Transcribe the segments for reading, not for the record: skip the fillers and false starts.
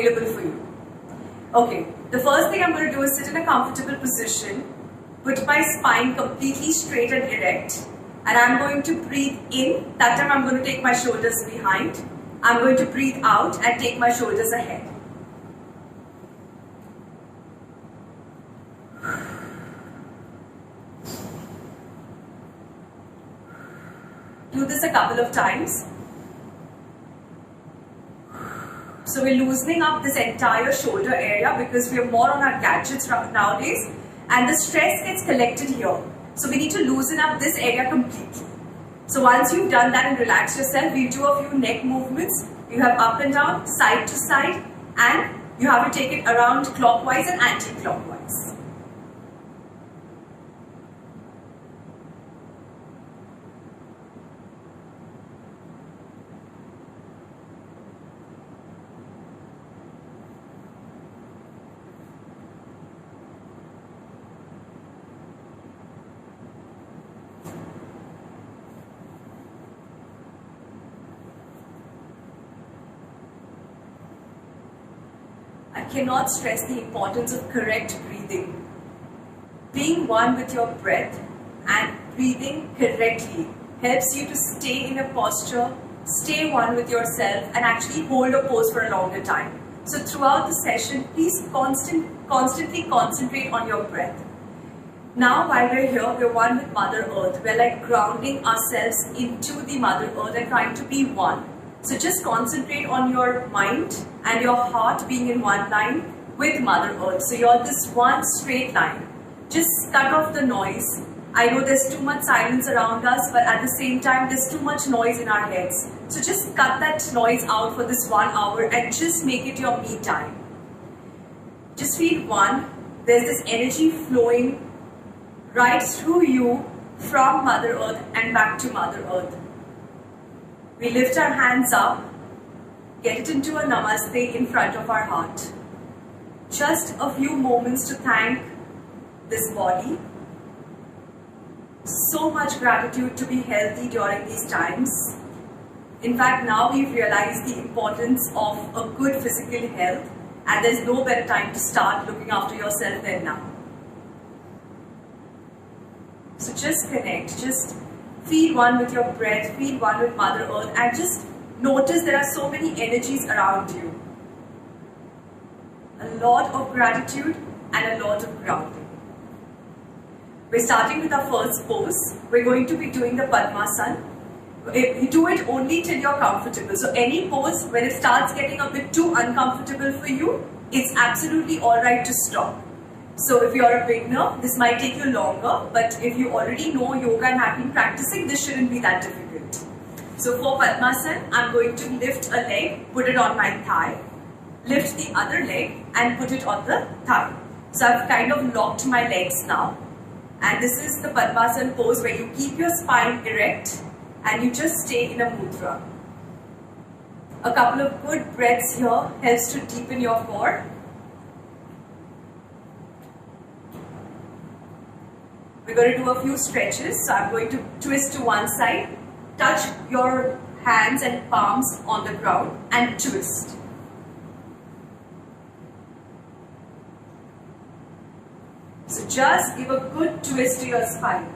available for you. Okay, the first thing I'm going to do is sit in a comfortable position, put my spine completely straight and erect, and I'm going to breathe in. That time I'm going to take my shoulders behind. I'm going to breathe out and take my shoulders ahead. Do this a couple of times. So we're loosening up this entire shoulder area because we are more on our gadgets nowadays and the stress gets collected here. So we need to loosen up this area completely. So once you've done that and relaxed yourself, we'll do a few neck movements. You have up and down, side to side, and you have to take it around clockwise and anti-clockwise. I cannot stress the importance of correct breathing. Being one with your breath and breathing correctly helps you to stay in a posture, stay one with yourself, and actually hold a pose for a longer time. So throughout the session, please constantly concentrate on your breath. Now while we're here, we're one with Mother Earth. We're like grounding ourselves into the Mother Earth and trying to be one. So just concentrate on your mind and your heart being in one line with Mother Earth. So you're this one straight line. Just cut off the noise. I know there's too much silence around us, but at the same time there's too much noise in our heads. So just cut that noise out for this 1 hour and just make it your me time. Just feel one. There's this energy flowing right through you from Mother Earth and back to Mother Earth. We lift our hands up, get it into a namaste in front of our heart. Just a few moments to thank this body. So much gratitude to be healthy during these times. In fact, now we've realized the importance of a good physical health, and there's no better time to start looking after yourself than now. So just connect, just feel one with your breath, feel one with Mother Earth, and just notice there are so many energies around you. A lot of gratitude and a lot of grounding. We're starting with our first pose. We're going to be doing the Padmasana. You do it only till you're comfortable. So any pose, when it starts getting a bit too uncomfortable for you, it's absolutely alright to stop. So if you're a beginner, this might take you longer, but if you already know yoga and have been practicing, this shouldn't be that difficult. So for Padmasana, I'm going to lift a leg, put it on my thigh, lift the other leg and put it on the thigh. So I've kind of locked my legs now. And this is the Padmasana pose where you keep your spine erect and you just stay in a mudra. A couple of good breaths here helps to deepen your core. We're going to do a few stretches. So I'm going to twist to one side, touch your hands and palms on the ground and twist. So just give a good twist to your spine.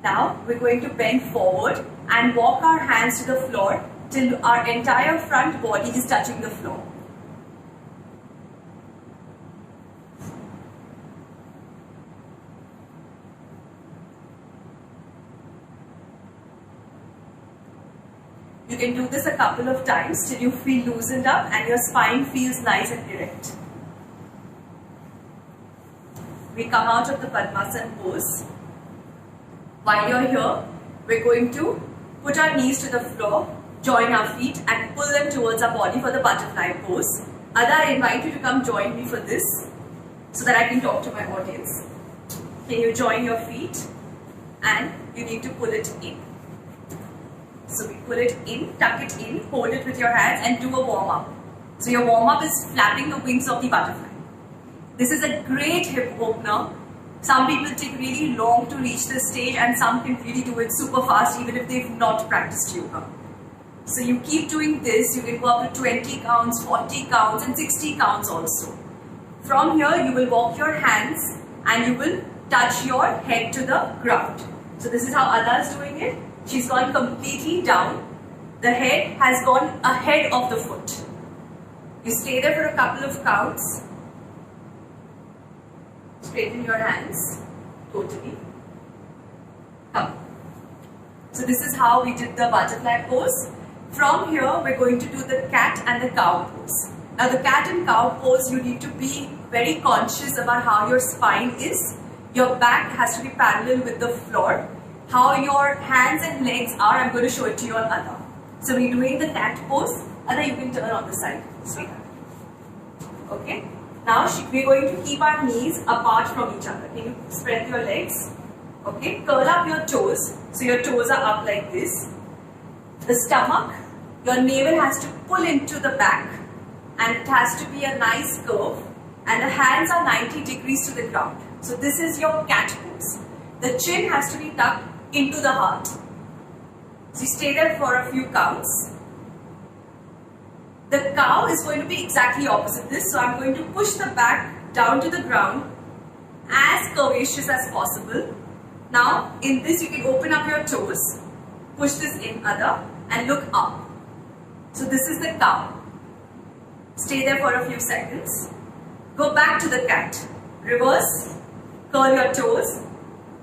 Now we're going to bend forward and walk our hands to the floor till our entire front body is touching the floor. You can do this a couple of times till you feel loosened up and your spine feels nice and erect. We come out of the Padmasana pose. While you're here, we're going to put our knees to the floor, join our feet and pull them towards our body for the butterfly pose. Ada, I invite you to come join me for this so that I can talk to my audience. Can you join your feet and you need to pull it in. So we pull it in, tuck it in, hold it with your hands and do a warm up. So your warm up is flapping the wings of the butterfly. This is a great hip opener. Some people take really long to reach this stage, and some can really do it super fast even if they've not practiced yoga. So you keep doing this, you can go up to 20 counts, 40 counts and 60 counts also. From here you will walk your hands and you will touch your head to the ground. So this is how Ada is doing it. She's gone completely down. The head has gone ahead of the foot. You stay there for a couple of counts. Straighten your hands totally. Come. So this is how we did the butterfly pose. From here we're going to do the cat and the cow pose. Now the cat and cow pose, you need to be very conscious about how your spine is. Your back has to be parallel with the floor. How your hands and legs are, I'm going to show it to you on Ada. So we're doing the cat pose. Ada, you can turn on the side, sweetheart. Okay. Now we're going to keep our knees apart from each other. Can you spread your legs? Okay. Curl up your toes. So your toes are up like this. The stomach, your navel has to pull into the back and it has to be a nice curve, and the hands are 90 degrees to the ground. So this is your cat pose. The chin has to be tucked into the heart. So you stay there for a few counts. The cow is going to be exactly opposite this. So I'm going to push the back down to the ground as curvaceous as possible. Now in this you can open up your toes, push this in Ada and look up. So this is the cow. Stay there for a few seconds. Go back to the cat. Reverse. Curl your toes.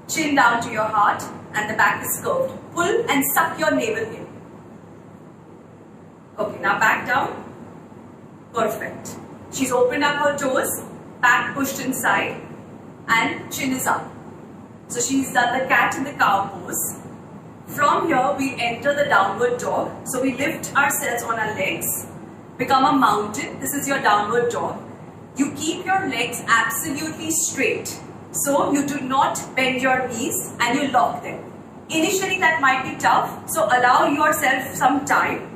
Chin down to your heart and the back is curved. Pull and suck your navel in. Okay, now back down. Perfect. She's opened up her toes, back pushed inside and chin is up. So she's done the cat and the cow pose. From here we enter the downward dog. So we lift ourselves on our legs, become a mountain. This is your downward dog. You keep your legs absolutely straight. So you do not bend your knees and you lock them. Initially that might be tough, so allow yourself some time.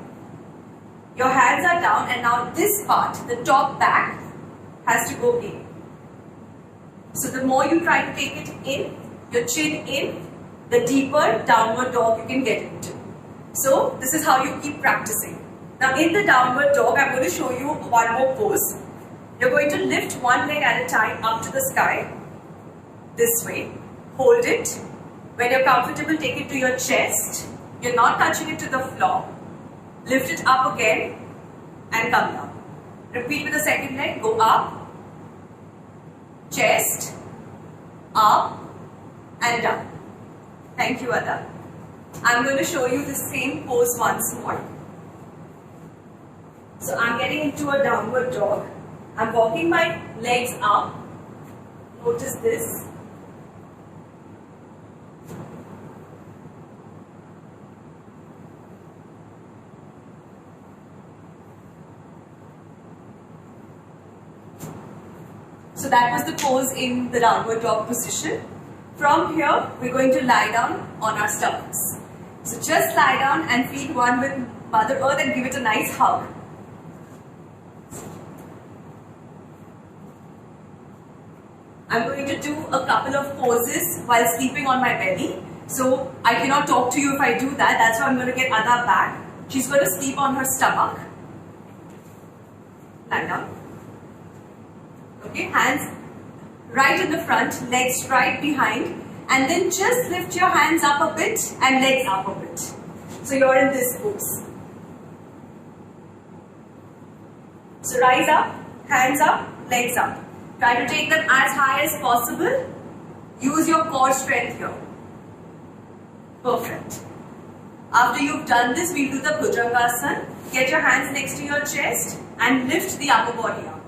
Your hands are down and now this part, the top back, has to go in. So the more you try to take it in, your chin in, the deeper downward dog you can get into. So this is how you keep practicing. Now in the downward dog, I'm going to show you one more pose. You're going to lift one leg at a time up to the sky. This way. Hold it. When you're comfortable, take it to your chest. You're not touching it to the floor. Lift it up again and come down. Repeat with the second leg. Go up, chest, up and down. Thank you, Ada. I'm going to show you the same pose once more. So I'm getting into a downward dog. I'm walking my legs up. Notice this. So that was the pose in the downward dog position. From here, we're going to lie down on our stomachs. So just lie down and feel one with Mother Earth and give it a nice hug. I'm going to do a couple of poses while sleeping on my belly. So I cannot talk to you if I do that. That's why I'm going to get Ada back. She's going to sleep on her stomach. Lie down. Okay, hands right in the front, legs right behind. And then just lift your hands up a bit and legs up a bit. So you're in this pose. So rise up, hands up, legs up. Try to take them as high as possible. Use your core strength here. Perfect. After you've done this, we'll do the Bhujangasana. Get your hands next to your chest and lift the upper body up.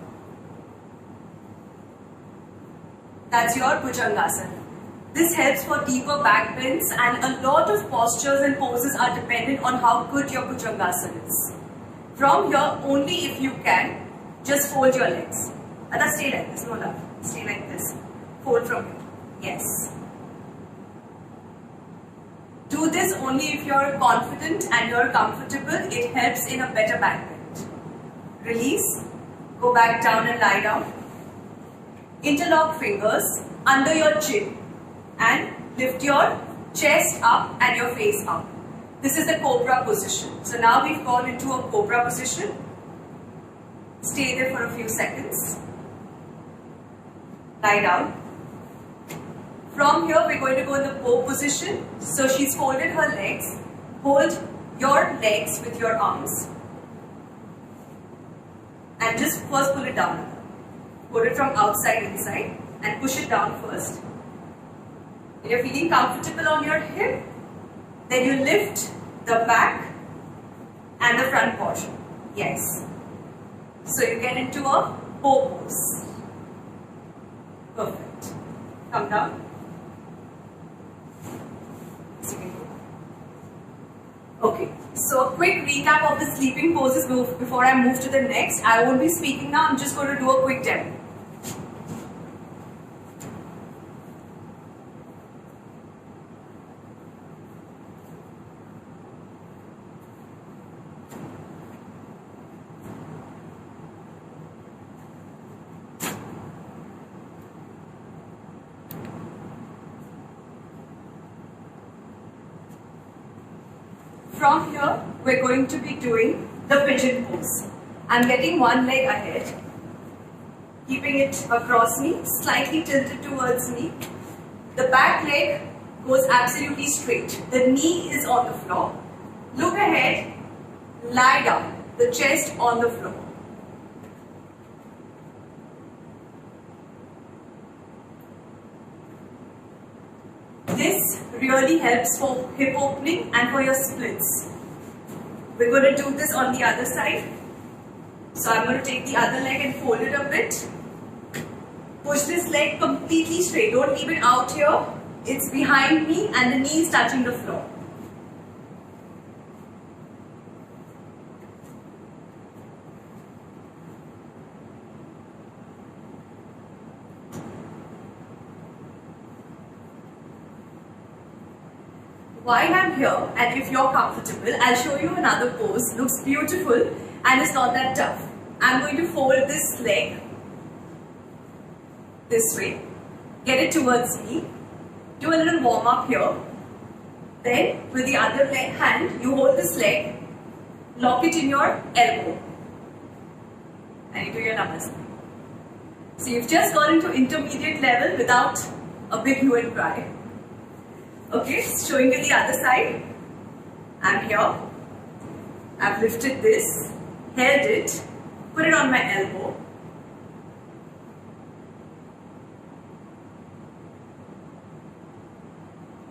That's your Bhujangasana. This helps for deeper back bends, and a lot of postures and poses are dependent on how good your Bhujangasana is. From here, only if you can, just fold your legs. Ada, stay like this, no love. Stay like this. Fold from here. Yes. Do this only if you're confident and you're comfortable. It helps in a better back bend. Release. Go back down and lie down. Interlock fingers under your chin and lift your chest up and your face up. This is the cobra position. So now we've gone into a cobra position. Stay there for a few seconds. Lie down. From here we're going to go in the bow position. So she's folded her legs. Hold your legs with your arms. And just first pull it down. Put it from outside inside and push it down first. When you're feeling comfortable on your hip, then you lift the back and the front portion. Yes. So you get into a bow pose. Perfect. Come down. Okay. So a quick recap of the sleeping poses before I move to the next. I won't be speaking now. I'm just going to do a quick demo. From here, we're going to be doing the pigeon pose. I'm getting one leg ahead, keeping it across me, slightly tilted towards me. The back leg goes absolutely straight. The knee is on the floor. Look ahead, lie down, the chest on the floor. This really helps for hip opening and for your splits. We're going to do this on the other side. So I'm going to take the other leg and fold it a bit. Push this leg completely straight. Don't leave it out here. It's behind me and the knee is touching the floor. While I'm here, and if you're comfortable, I'll show you another pose. Looks beautiful and it's not that tough. I'm going to fold this leg this way. Get it towards me. Do a little warm up here. Then with the other hand, you hold this leg, lock it in your elbow, and you do your namaste. So you've just gone into intermediate level without a big hue and cry. Okay, showing you the other side. I'm here. I've lifted this, held it, put it on my elbow.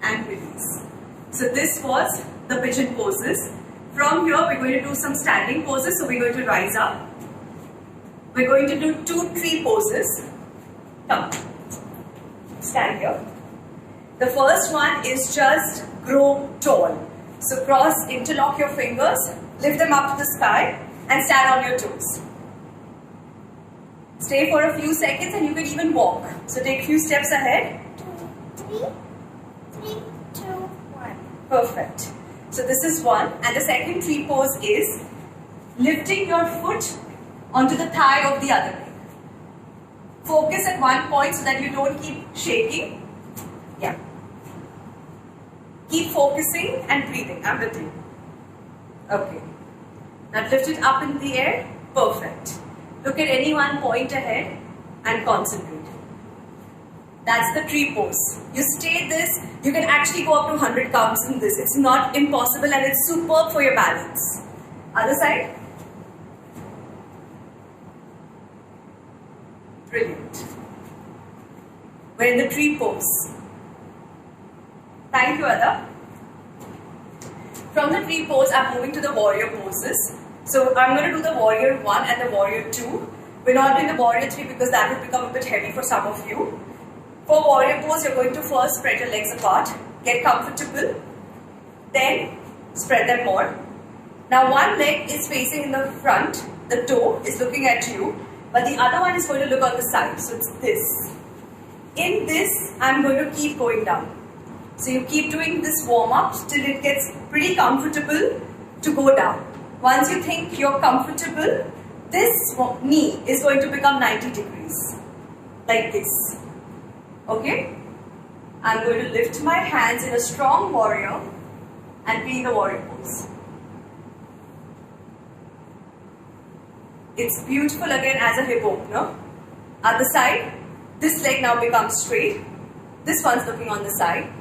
And release. So this was the pigeon poses. From here we're going to do some standing poses. So we're going to rise up. We're going to do 2 tree poses. Come. Stand here. The first one is just grow tall. So interlock your fingers, lift them up to the sky and stand on your toes. Stay for a few seconds and you can even walk. So take a few steps ahead. 2, 3, 2, 1. Perfect. So this is one, and the second tree pose is lifting your foot onto the thigh of the other leg. Focus at one point so that you don't keep shaking. Yeah. Keep focusing and breathing. I'm with you. Okay. Now lift it up in the air. Perfect. Look at any one point ahead and concentrate. That's the tree pose. You stay this, you can actually go up to 100 counts in this. It's not impossible and it's superb for your balance. Other side. Brilliant. We're in the tree pose. Thank you, Ada. From the tree pose, I'm moving to the warrior poses. So I'm going to do the warrior 1 and the warrior 2. We're not doing the warrior 3 because that would become a bit heavy for some of you. For warrior pose, you're going to first spread your legs apart, get comfortable, then spread them more. Now one leg is facing in the front, the toe is looking at you, but the other one is going to look on the side, so it's this. In this, I'm going to keep going down. So you keep doing this warm up till it gets pretty comfortable to go down. Once you think you're comfortable, this knee is going to become 90 degrees. like this. Okay? I'm going to lift my hands in a strong warrior and be in the warrior pose. It's beautiful again as a hip opener. Other side, this leg now becomes straight. This one's looking on the side.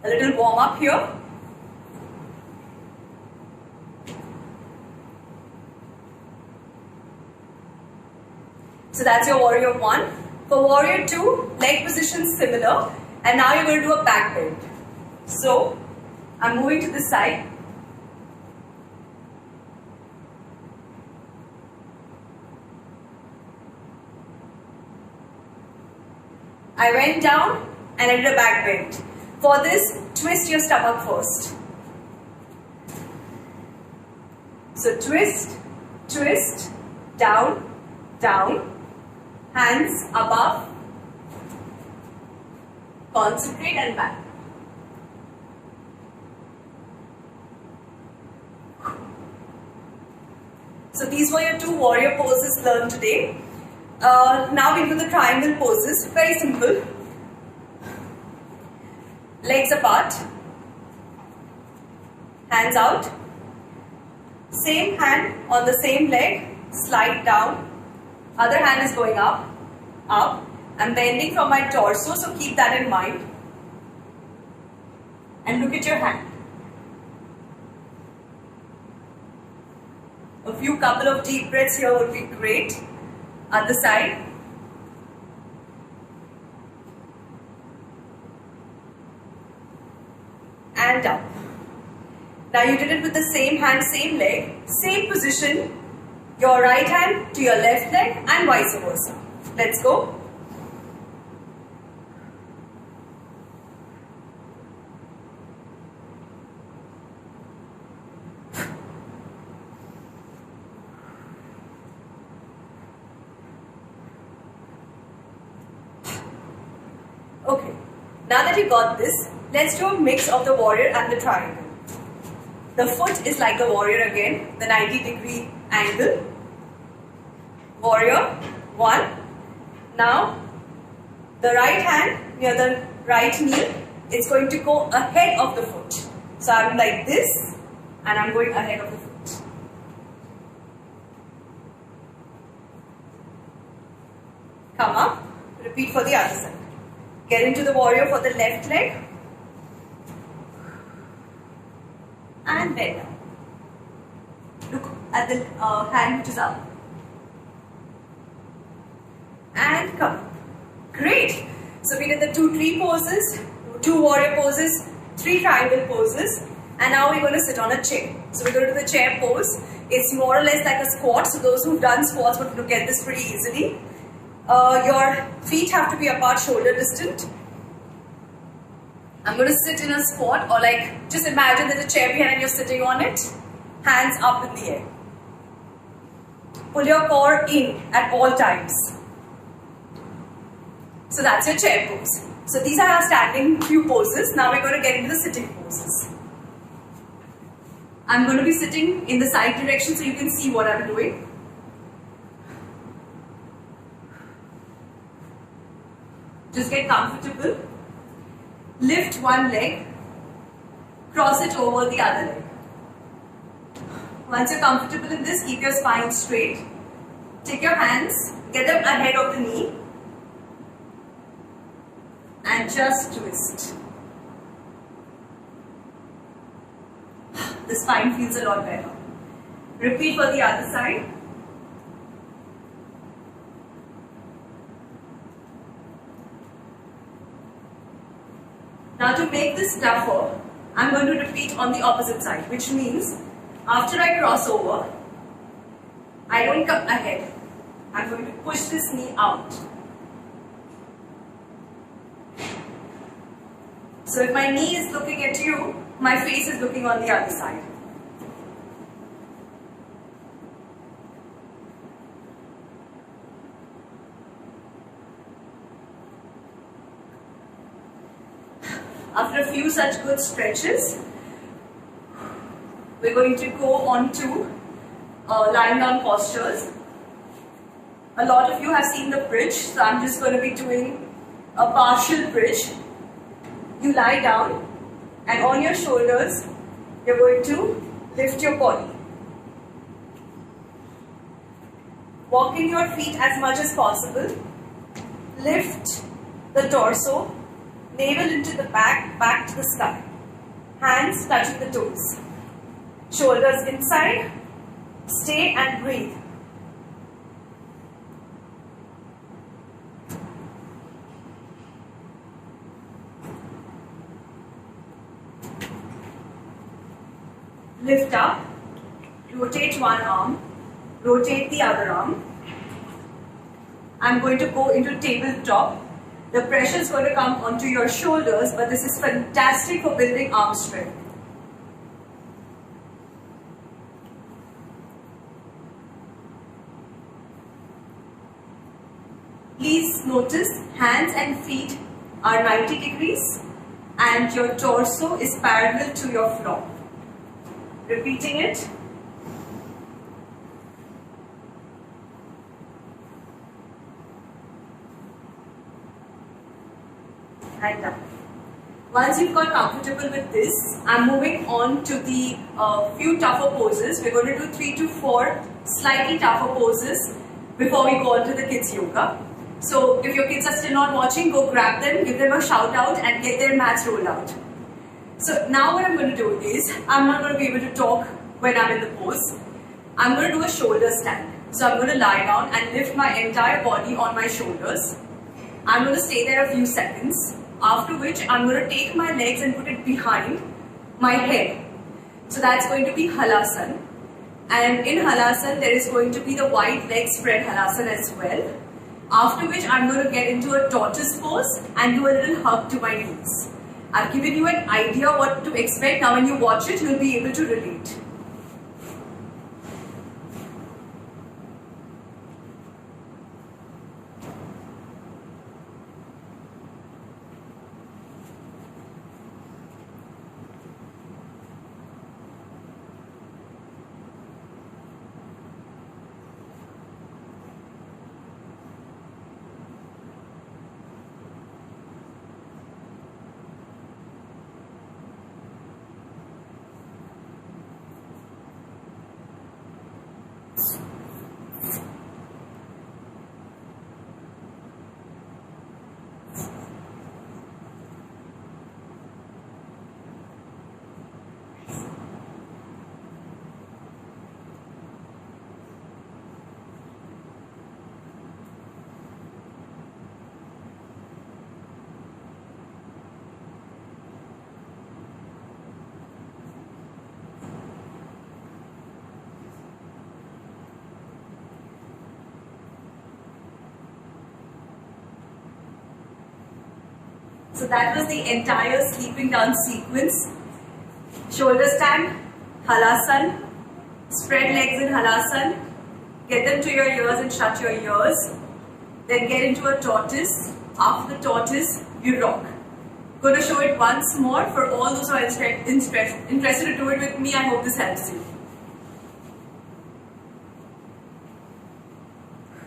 A little warm up here. So that's your warrior 1. For warrior 2, leg position similar, and now you're going to do a back bend. So I'm moving to this side. I went down and I did a back bend. For this, twist your stomach first. So twist, twist, down, down, hands above, concentrate and back. So these were your 2 warrior poses learned today. Now we do the triangle poses. Very simple. Legs apart, hands out, same hand on the same leg, slide down, other hand is going up, up. I'm bending from my torso, so keep that in mind. And look at your hand. A few couple of deep breaths here would be great. Other side. And up. Now you did it with the same hand, same leg, same position. Your right hand to your left leg and vice versa. Let's go. Okay, now that you got this, let's do a mix of the warrior and the triangle. The foot is like the warrior again, the 90-degree angle. Warrior, 1. Now, the right hand near the right knee, it's going to go ahead of the foot. So I'm like this, and I'm going ahead of the foot. Come up, repeat for the other side. Get into the warrior for the left leg. And bend down. Look at the hand which is up. And come up. Great. So we did the 2 tree poses, 2 warrior poses, 3 triangle poses. And now we're going to sit on a chair. So we're going to do the chair pose. It's more or less like a squat. So those who've done squats would get this pretty easily. Your feet have to be apart, shoulder distant. I'm going to sit in a squat, or like, just imagine there's a chair behind and you're sitting on it. Hands up in the air. Pull your core in at all times. So that's your chair pose. So these are our standing few poses. Now we're going to get into the sitting poses. I'm going to be sitting in the side direction so you can see what I'm doing. Just get comfortable. Lift one leg, cross it over the other leg. Once you're comfortable in this, keep your spine straight. Take your hands, get them ahead of the knee, and just twist. The spine feels a lot better. Repeat for the other side. Now to make this tougher, I'm going to repeat on the opposite side, which means after I cross over, I don't come ahead. I'm going to push this knee out. So if my knee is looking at you, my face is looking on the other side. After a few such good stretches, we're going to go on to lying down postures. A lot of you have seen the bridge, so I'm just going to be doing a partial bridge. You lie down and on your shoulders, you're going to lift your body. Walking your feet as much as possible. Lift the torso, navel into the back, back to the sky. Hands touching the toes. Shoulders inside. Stay and breathe. Lift up, rotate one arm, rotate the other arm. I'm going to go into tabletop. The pressure is going to come onto your shoulders, but this is fantastic for building arm strength. Please notice hands and feet are 90 degrees and your torso is parallel to your floor. Repeating it. And done. Once you've got comfortable with this, I'm moving on to the few tougher poses. We're going to do 3 to 4 slightly tougher poses before we go on to the kids yoga. So if your kids are still not watching, go grab them, give them a shout out and get their mats rolled out. So now what I'm going to do is, I'm not going to be able to talk when I'm in the pose. I'm going to do a shoulder stand. So I'm going to lie down and lift my entire body on my shoulders. I'm going to stay there a few seconds, after which I'm going to take my legs and put it behind my head. So that's going to be Halasana. And in Halasana, there is going to be the wide leg spread Halasana as well. After which I'm going to get into a tortoise pose and do a little hug to my knees. I've given you an idea what to expect. Now when you watch it, you'll be able to relate. So that was the entire sleeping down sequence. Shoulder stand, Halasana, spread legs in Halasana, get them to your ears and shut your ears. Then get into a tortoise. After the tortoise, you rock. Going to show it once more for all those who are interested to do it with me. I hope this helps you.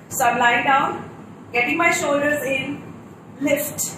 So I'm lying down, getting my shoulders in, lift.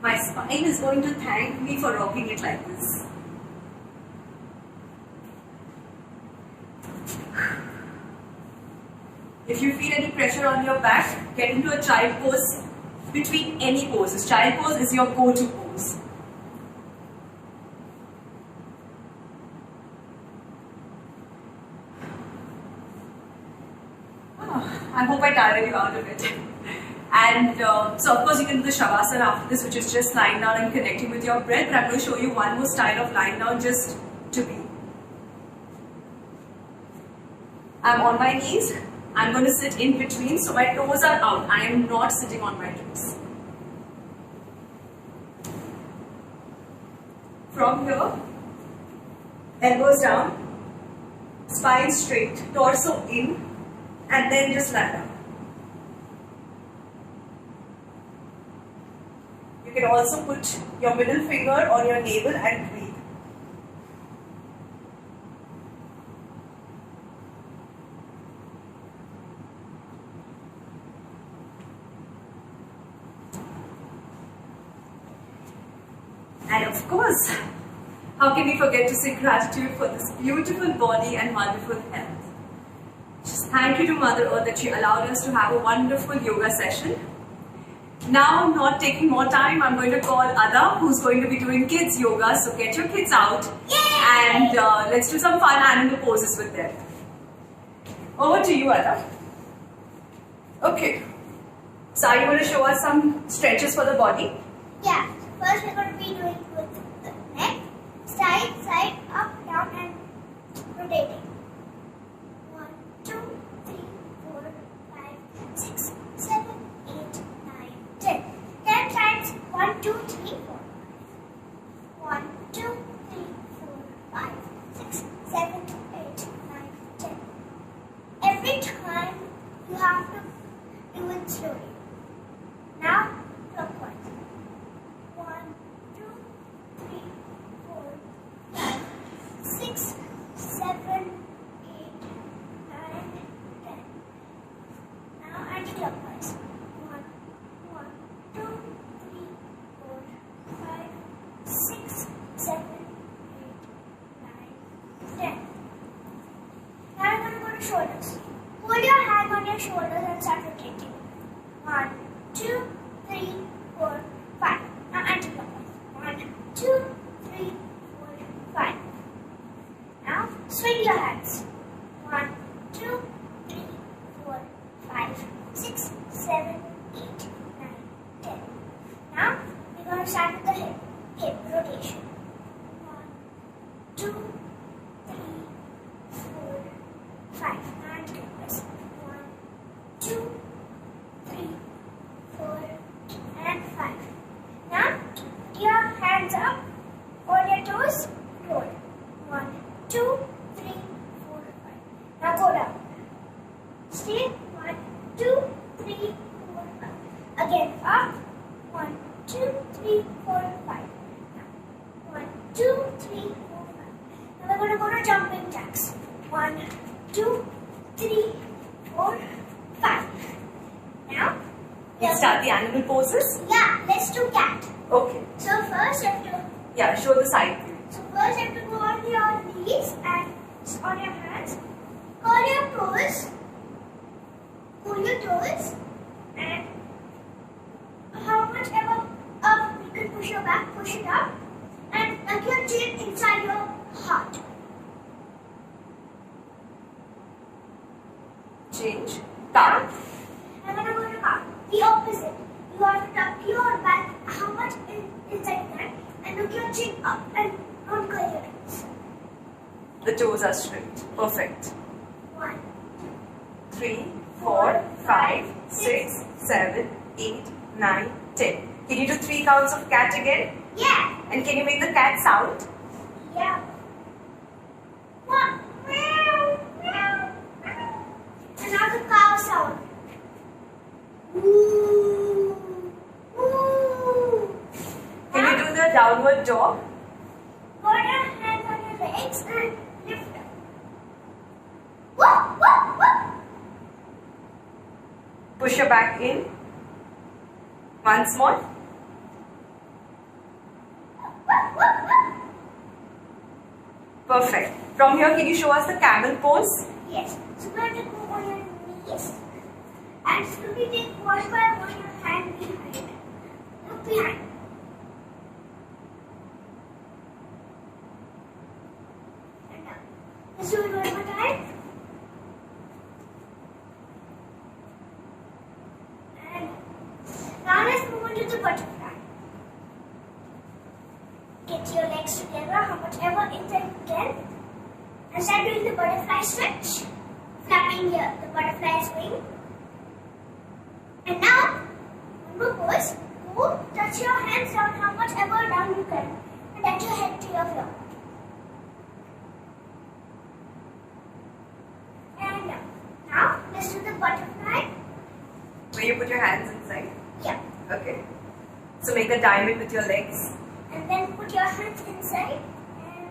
My spine is going to thank me for rocking it like this. If you feel any pressure on your back, get into a child pose between any poses. Child pose is your go-to pose. I hope I tired you out of it. And so of course you can do the Shavasana after this, which is just lying down and connecting with your breath. But I'm going to show you one more style of lying down just to be. I'm on my knees. I'm going to sit in between, so my toes are out. I am not sitting on my toes. From here, elbows down, spine straight, torso in, and then just lie down. You can also put your middle finger on your navel and breathe. And of course, how can we forget to say gratitude for this beautiful body and wonderful health? Just thank you to Mother Earth that she allowed us to have a wonderful yoga session. Now, not taking more time, I'm going to call Ada, who's going to be doing kids yoga. So get your kids out. Yay! And let's do some fun animal poses with them. Over to you, Ada. Okay. So are you going to show us some stretches for the body? Yeah. First we're going to be doing with the neck, side, side, up, down and rotating. 1, 2, 3, 4, 5, 6, 7, 8, 9, 10. 10 times 1, 2, 3, 4. 1, 2, 3, 4, 5, 6, 7, 8, 9, 10. Every time you have to do it slowly. Now, clockwise. 1, 2, 3, 4, 5, 6, 7, 8, 9, 10. Now anti-clockwise. 1, 2, 3, 4, 5, 6, 7, 8, 9, 10. Now I'm going to go to shoulders. Hold your hand on your shoulders and start rotating. 1, 2, 3, 4, 5. Now anti-clockwise. 1, 2, 3, 4, 5. Now swing your hands. 1, 2, 3, 4, 5, 6, 7, 8, 9, 10. Now we're going to start with the hip rotation. 1, 2, 3, 4, 5. Now anti-clockwise. 1, 2, 3, 4, and 5. Now, your hands up, on your toes, roll. 1, 2, 3, 4, 5. Now go down. Stay. 1, 2, 3, 4, 5. Again, up. 1, 2, 3, 4, 5. Now, 1, 2, 3, 4, 5. Now we're going to go to jumping jacks. 1, 2, 3, 4, 5. Now, We'll start the animal poses. yeah, let's do cat. Okay. So first you have to, Yeah, show the side view. so first you have to go on your knees and on your hands. Curl your toes. Pull your toes. And how much ever up you can push your back, push it up. And tuck your chin inside your heart. Change. Down. I'm going to go to calf. The opposite. You have to tuck your back how much inside that and look your chin up and don't curl your toes. The toes are straight. Perfect. 1, 3, 4, 5, 6, 7, 8, 9, 10. Can you do 3 counts of cat again? yeah. And can you make the cat sound? Yeah. 1, meow, meow, meow. And now the cow sound. Woo, woo. Can you do the downward dog? Put your hands on your legs and lift up. Woo, woo, woo. Push your back in. Once more. Woo, woo, woo. Perfect. From here, can you show us the camel pose? Yes. So we're going to go on your knees and slowly take one by one your hand behind. Look behind. And now. Let's do it one more time. And whatever inside you can. And start doing the butterfly stretch. Flapping here, the butterfly's wing. And now, one more pose. Go touch your hands down how much ever down you can. And touch your head to your floor. And now, let's do the butterfly. Where you put your hands inside. Yeah. Okay. So make a diamond with your legs. And then put your hands inside. And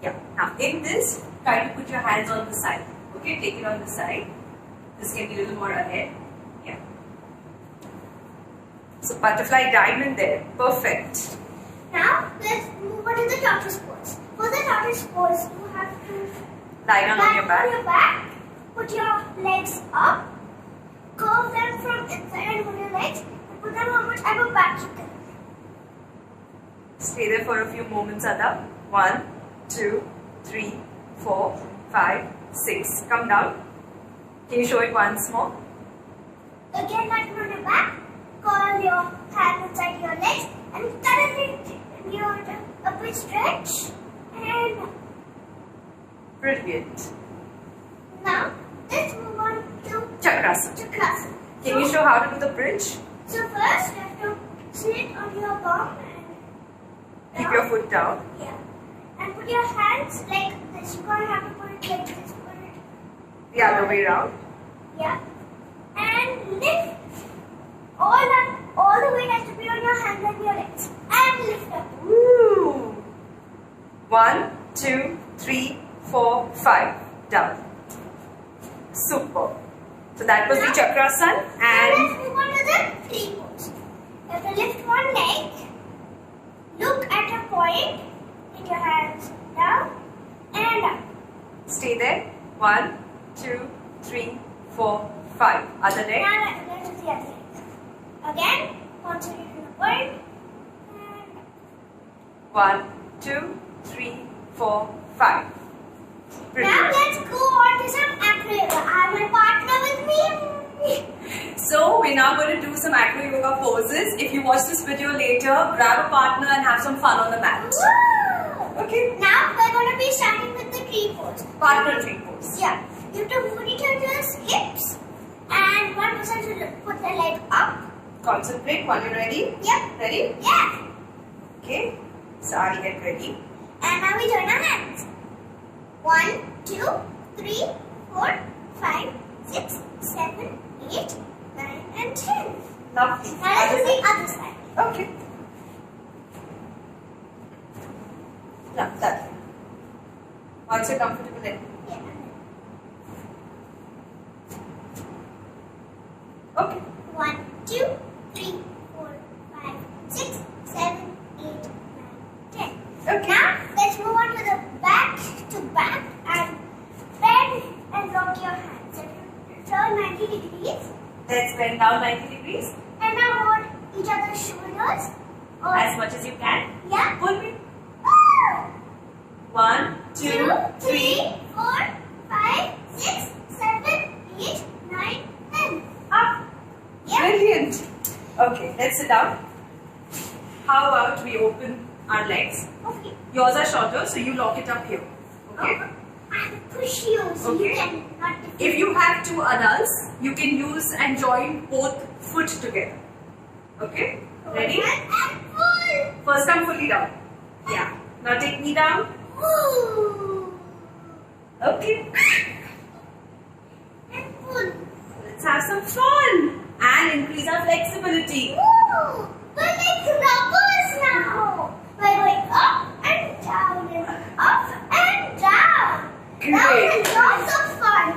Yeah. Now in this, try to put your hands on the side. Okay, take it on the side. This can be a little more ahead. Yeah. So butterfly diamond there. Perfect. now, let's move on to the tortoise pose. For the tortoise pose, you have to Lie down on your back. Put your legs up. Curve them from inside and put your legs. And put them how much ever back you can. Stay there for a few moments, Ada. 1, 2, 3, 4, 5, 6. Come down. Can you show it once more? Again, lie on your back. Curl your hands inside your legs. And suddenly, you're a bit stretch. And Brilliant. now, let's move on to Chakrasana. Chakrasana. Can you show how to do the bridge? So first, you have to sit on your bum and Keep your foot down. Yeah. And put your hands like this. You can't have to put it like this. Put it. The other way around. Yeah. And lift. All the weight has to be on your hands and your legs. And lift up. Woo! 1, 2, 3, 4, 5. Down. Super. So that was the Chakrasana Now and let's move on to the tree pose. You have to lift one leg. Look at a point. Take your hands down and up. stay there. 1, 2, 3, 4, 5. Other leg. Now let's do the other leg. Again, concentrate on the point. And 1, 2, 3, 4, 5. now Brilliant. let's go on to some acro yoga. I have my partner with me. So we're now going to do some acro yoga poses. If you watch this video later, grab a partner and have some fun on the mat. Woo! Okay. Now we're going to be starting with the tree pose. Partner tree pose. Yeah. You have to move each other's hips and one person should put their leg up. Concentrate while you're ready. Yep. Ready? Yeah. Okay. So I'll get ready. And now we join our hands. 1, 2, 3, 4, 5, 6, 7, 8, 9, and 10. Lovely. Now let's do the other side. Okay. Now that. Once you're comfortable, then. Yeah. Okay. 1, 2, 3, 4, 5, 6, 7, 8, 9, 10. Okay. Now let's move on to the back to back and bend and rock your hands. Turn 90 degrees Let's bend down 90 degrees. and now hold each other's shoulders. Or, As much as you can. yeah. Pull me. Woo! 1, 2, 2, 3, 3. 4, 5, 6, 7, 8, 9, 10. Up. Yeah. Brilliant. Okay, let's sit down. How about we open our legs? Okay. Yours are shorter, so you lock it up here. Okay. I have to push you so you Okay. can not defeat. If you have two adults, you can use and join both foot together. Okay? Ready? And pull. First come fully down. Yeah. Now take me down. Woo. Okay. And pull. Let's have some fun and increase our flexibility. Woo. We're like rubbers now. We're going up and down and up and down. That Great. was lots of fun.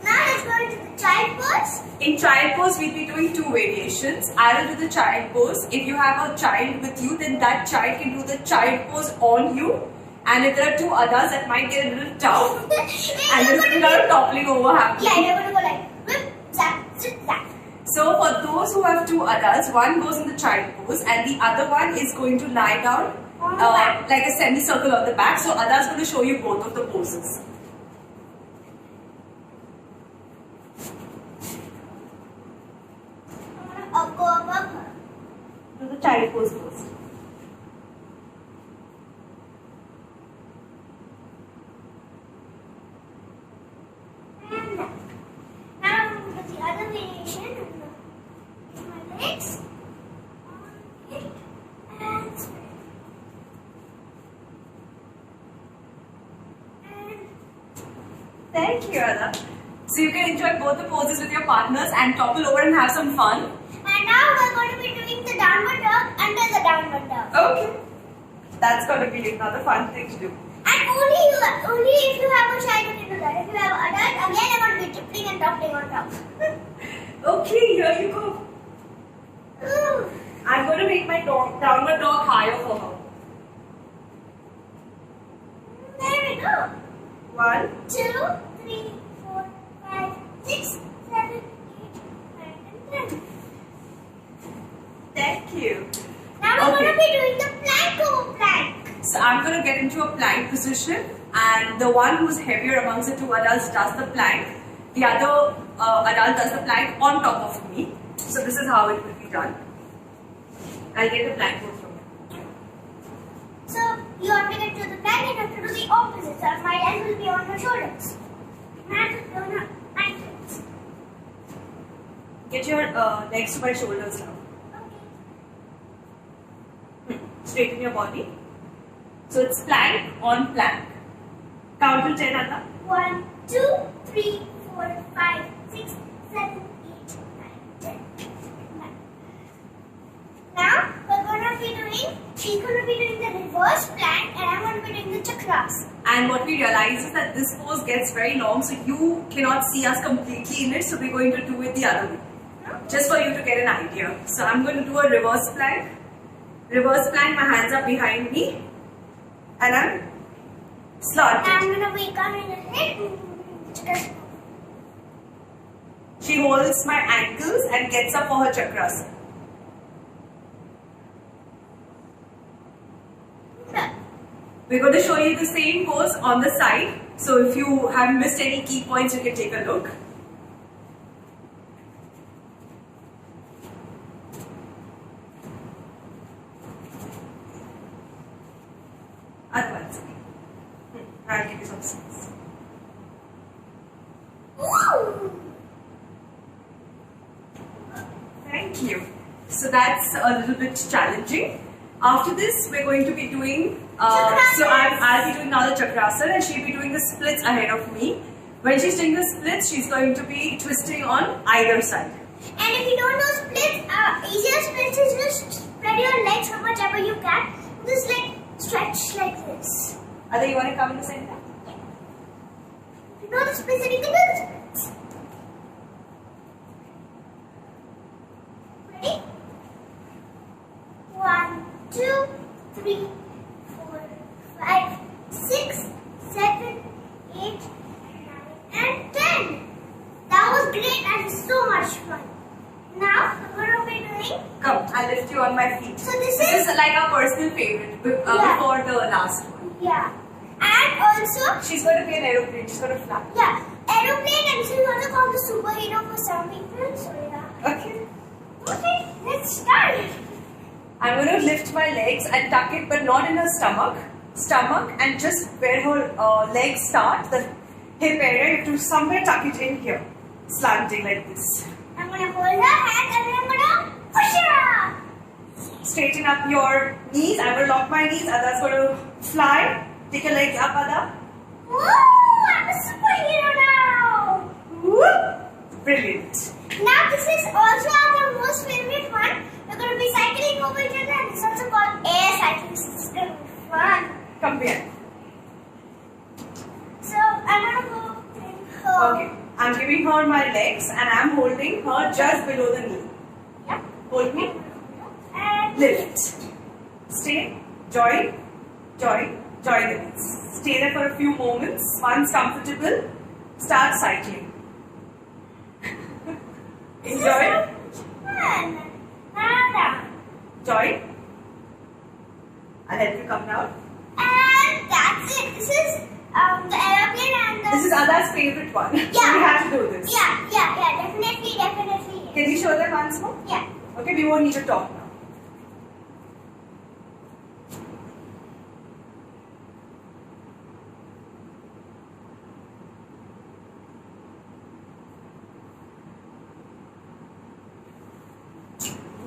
Now let's go into the child pose. In child pose, we'll be doing two variations. I will do the child pose. If you have a child with you, then that child can do the child pose on you. And if there are two others, that might get a little tough. And there's a lot of toppling over happening. Yeah, you're going to go like whip, zap, zip, zap. So for those who have two adults, one goes in the child pose and the other one is going to lie down On the back. like a semicircle on the back. So Ada's going to show you both of the poses. I'm going to go above her. Do the child pose first. Thank you, Ada. So you can enjoy both the poses with your partners and topple over and have some fun. And now we're going to be doing the downward dog under the downward dog. Okay. That's going to be another fun thing to do. And only if you have a child, you can do that. If you have an adult, again I'm going to be tippling and toppling on top. Okay, here you go. Ooh. I'm going to make my downward dog higher for her. There we go. 1, 2, 3, 4, 5, 6, 7, 8, 9, and 10. Thank you. Now we're going to be doing the plank over plank. So I'm going to get into a plank position, and the one who's heavier amongst the two adults does the plank. The other adult does the plank on top of me. So this is how it will be done. I'll get the plank pose from you. So you have to get to the plank and you have to do the opposite. So my leg will be on your shoulders. My hand will be on your ankles. Get your legs to my shoulders now. Okay. Straighten your body. So it's plank on plank. Count to 10, Ada. 1, 2, 3, 4, 5, 6, 7, 8, 9, 10. Now we're going to be doing, she's going to be doing the reverse plank and I'm going to be doing the chakras. And what we realize is that this pose gets very long, so you cannot see us completely in it. So we're going to do it the other way, just for you to get an idea. So I'm going to do a reverse plank. Reverse plank, my hands are behind me. And I'm slanted. I'm going to be coming ahead. She holds my ankles and gets up for her chakras. We're going to show you the same pose on the side. So if you have missed any key points, you can take a look. Otherwise, I'll give you some space. Thank you. So that's a little bit challenging. After this, we're going to be doing, I'll be doing now the chakrasana and she'll be doing the splits ahead of me. When she's doing the splits, she's going to be twisting on either side. And if you don't know splits, easier splits is just spread your legs how much ever you can. Just like stretch like this. Ada, you want to come in the center? Yeah. If you know the splits, then you can do the splits. Ready? 1, 2, 3, 4, 5, 6, 7, 8, 9, and 10. That was great and so much fun. Now, what are we doing? Come, I'll lift you on my feet. So this is like our personal favorite before the last one. Yeah. And also, she's going to be an aeroplane. She's going to fly. Yeah. Aeroplane, and so you want to call the superhero for some people. So yeah. Okay. Okay, let's start. I'm going to lift my legs and tuck it, but not in her stomach, and just where her legs start, the hip area, you have to somewhere tuck it in here, slanting like this. I'm going to hold her hand and then I'm going to push her up. Straighten up your knees. I'm going to lock my knees. Ada's going to fly. Take your legs up, Ada. Woo! I'm a superhero now. Whoop! Brilliant. Now this is also our most favorite one. We're going to be cycling over each other, and it's also called air cycling. This is going to be fun. Come here. So I'm going to go in her. Okay. I'm giving her my legs and I'm holding her just below the knee. Yeah. Hold me. And Lift. Stay. Join. Join. Join the knees. Stay there for a few moments. Once comfortable, start cycling. Enjoy. fun. Now down. Join. I'll help you come down. And that's it. This is the aeroplane and the... This is Ada's favorite one. Yeah. So we have to do this. Yeah, definitely. Can you show them once more? Yeah. Okay, we won't need to talk now.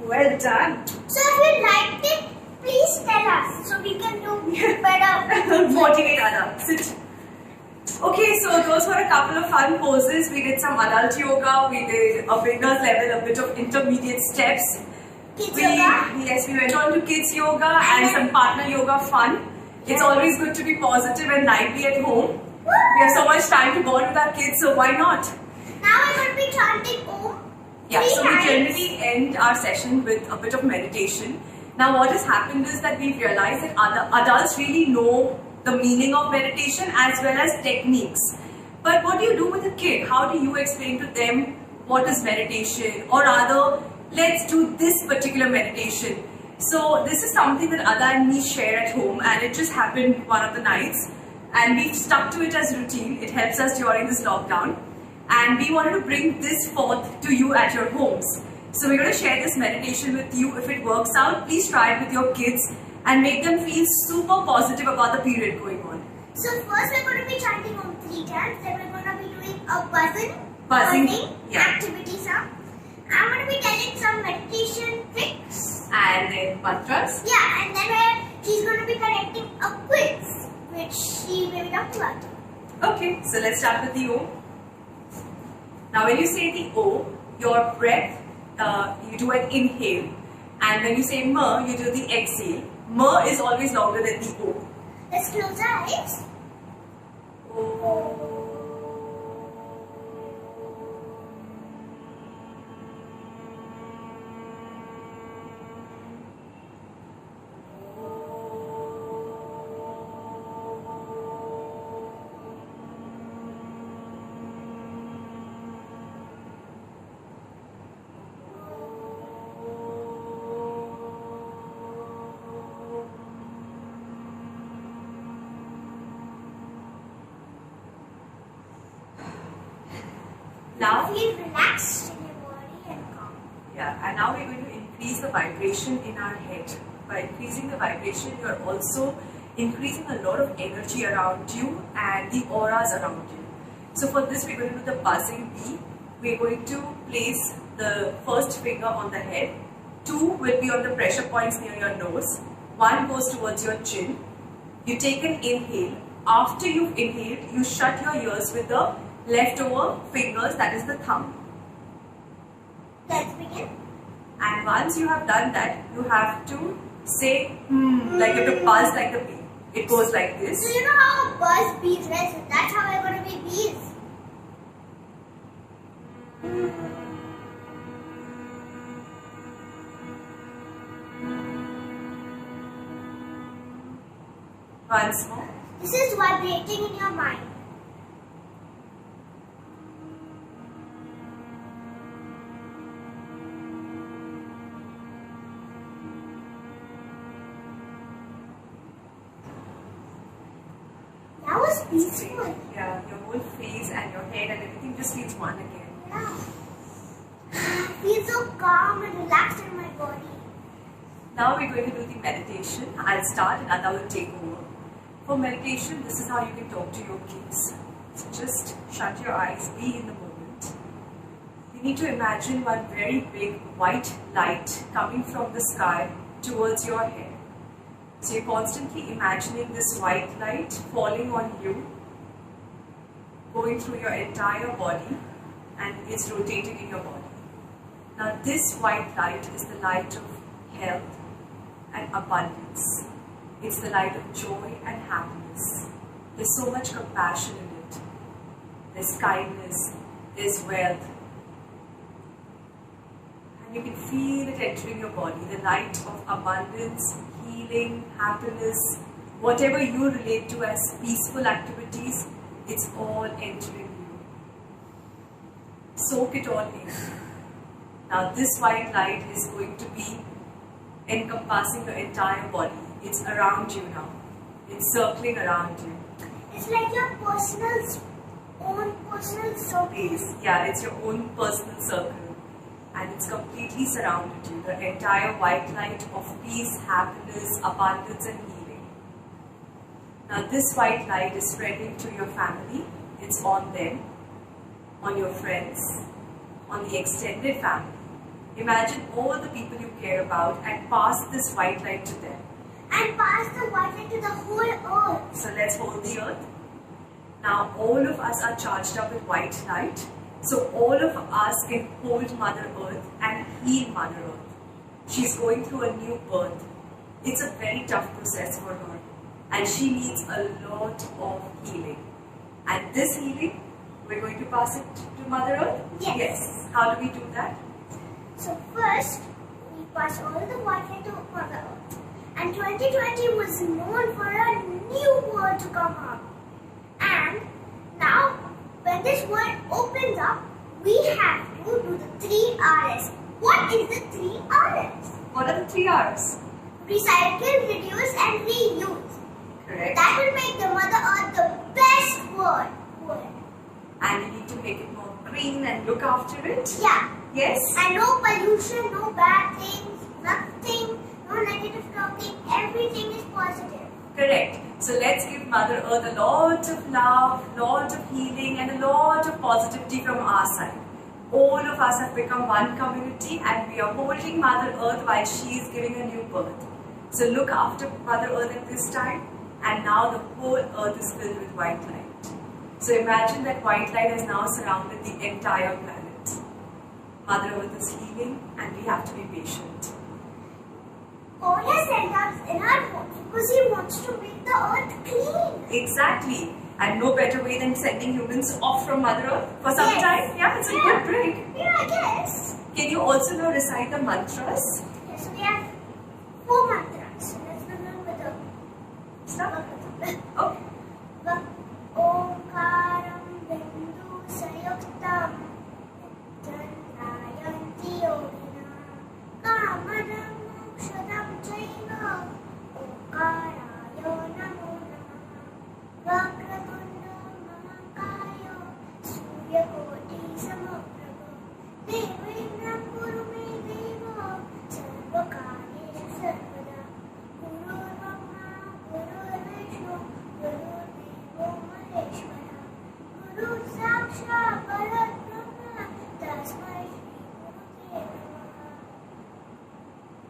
Well done. So if you liked it, please tell us so we can do better. Motivate Ada. Sit. Okay, so those were a couple of fun poses. We did some adult yoga, we did a beginner's level, a bit of intermediate steps. Kids yoga? Yes, we went on to kids yoga and some partner yoga fun. It's always good to be positive and lively at home. We have so much time to bond with our kids, so why not? Now I'm going to be chanting Om. Yeah, so we times. generally end our session with a bit of meditation. Now what has happened is that we've realized that other adults really know the meaning of meditation as well as techniques. But what do you do with a kid? How do you explain to them what is meditation? Or rather, let's do this particular meditation. So this is something that Ada and me share at home, and it just happened one of the nights. And we've stuck to it as routine. It helps us during this lockdown. And we wanted to bring this forth to you at your homes. So we're going to share this meditation with you. If it works out, please try it with your kids and make them feel super positive about the period going on. So first we're going to be chanting Om 3 times. Then we're going to be doing a Buzzing, yeah. activity sound. I'm going to be telling some meditation tricks. And then mantras. Yeah, and then she's going to be connecting a quiz, which she may be talking about. Okay, so let's start with the O. Now when you say the O, your breath, you do an inhale. And when you say M, you do the exhale. M is always longer than the O. Let's close our eyes. Now, Feel relaxed in your body and calm. yeah, and now we're going to increase the vibration in our head. By increasing the vibration, you are also increasing a lot of energy around you and the auras around you. So for this, we're going to do the buzzing B. We're going to place the first finger on the head. 2 will be on the pressure points near your nose. 1 goes towards your chin. You take an inhale. After you've inhaled, you shut your ears with the leftover fingers, that is the thumb. Let's begin. And once you have done that, you have to say like you have to buzz like the bee. It goes like this. So you know how a buzz bees, right? So that's how I'm going to be bees. Once more. This is vibrating in your mind. That was peaceful. Yeah, your whole face and your head and everything just feels one again. Yeah. I feel so calm and relaxed in my body. Now we're going to do the meditation. I'll start and Ada will take over. For meditation, this is how you can talk to your kids. So just shut your eyes, be in the moment. You need to imagine one very big white light coming from the sky towards your head. So you're constantly imagining this white light falling on you, going through your entire body, and it's rotating in your body. Now this white light is the light of health and abundance. It's the light of joy and happiness. There's so much compassion in it. There's kindness, there's wealth. And you can feel it entering your body, the light of abundance, healing, happiness, whatever you relate to as peaceful activities, it's all entering you. Soak it all in. Now this white light is going to be encompassing your entire body. It's around you now. It's circling around you. It's like your own personal circle. Yeah, it's your own personal circle. And it's completely surrounded you. The entire white light of peace, happiness, abundance and healing. Now this white light is spreading to your family. It's on them, on your friends, on the extended family. Imagine all the people you care about and pass this white light to them. And pass the white light to the whole earth. So let's hold the earth. Now all of us are charged up with white light, so all of us can hold Mother Earth and heal Mother Earth. She's going through a new birth. It's a very tough process for her, and she needs a lot of healing. And this healing, we're going to pass it to Mother Earth? Yes. How do we do that? So first, we pass all the white light to Mother Earth. And 2020 was known for a new world to come up. And now, when this world opens up, we have to do the 3 R's. What is the 3 R's? What are the 3 R's? Recycle, reduce and reuse. Correct. That will make the Mother Earth the best world. And you need to make it more green and look after it? Yeah. Yes? And no pollution, no bad things, nothing, no negative talking, everything is positive. Correct. So let's give Mother Earth a lot of love, lot of healing and a lot of positivity from our side. All of us have become one community and we are holding Mother Earth while she is giving a new birth. So look after Mother Earth at this time, and now the whole earth is filled with white light. So imagine that white light has now surrounded the entire planet. Mother Earth is healing and we have to be patient. God has sent us in our homes because He wants to make the earth clean. Exactly. And no better way than sending humans off from Mother Earth for some time. Yeah, it's a good break. Yeah, I guess. Can you also now recite the mantras? Yes, so we have 4 mantras. So let's begin with the Start. Okay. Omkaram Bindu Sayuktam Chandrayanti Yogina Kamadam Mokshadam Chaiva Omkarayo Namo Namah Vakratunda Mahakayo Suryakoti Samaprabha Devendram Kurume Deva Sarvakareshu Sarvada Guru Brahma Guru Vishnu Guru Devo Maheshwara Guru Sakshat Parabrahma Tasmai Shri Gurudeva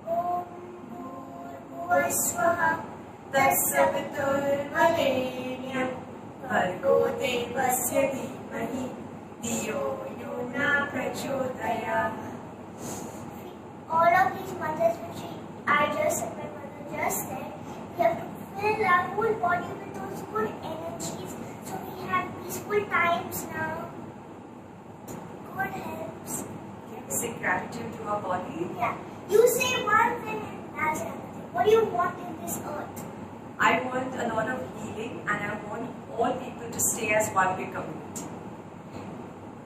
Om Bhurbhuvah Swaha Tassaviturvarenyam Bhargo Devasya Dhimahi Dhiyo yo na prachodayat. All of these mantras which my mother just said, we have to fill our whole body with those good energies so we have peaceful times now. God helps. Say gratitude to our body. Yeah. You say one thing and I'll say another thing. What do you want in this earth? I want a lot of healing and I want all people to stay as one big community.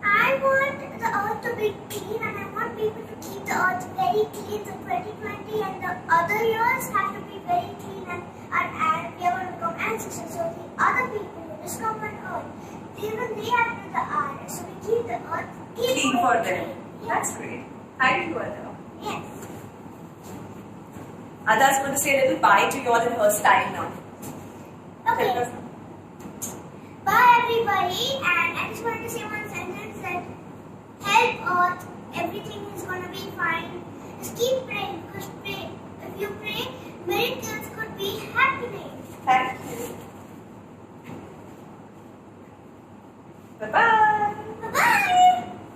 I want the earth to be clean and I want people to keep the earth very clean. So 2020 and the other years have to be very clean and we are going to become ancestors. So the other people who just come on earth, even they have to do the art. So we keep the earth Clean for them. Clean. That's great. Thank you, Ada. Yes. Ada's going to say a little bye to you all in her style now. Okay. Bye everybody, and I just wanted to say one sentence that help earth, everything is going to be fine. Just keep praying because if you pray, miracles could be happening. Thank you. Bye-bye.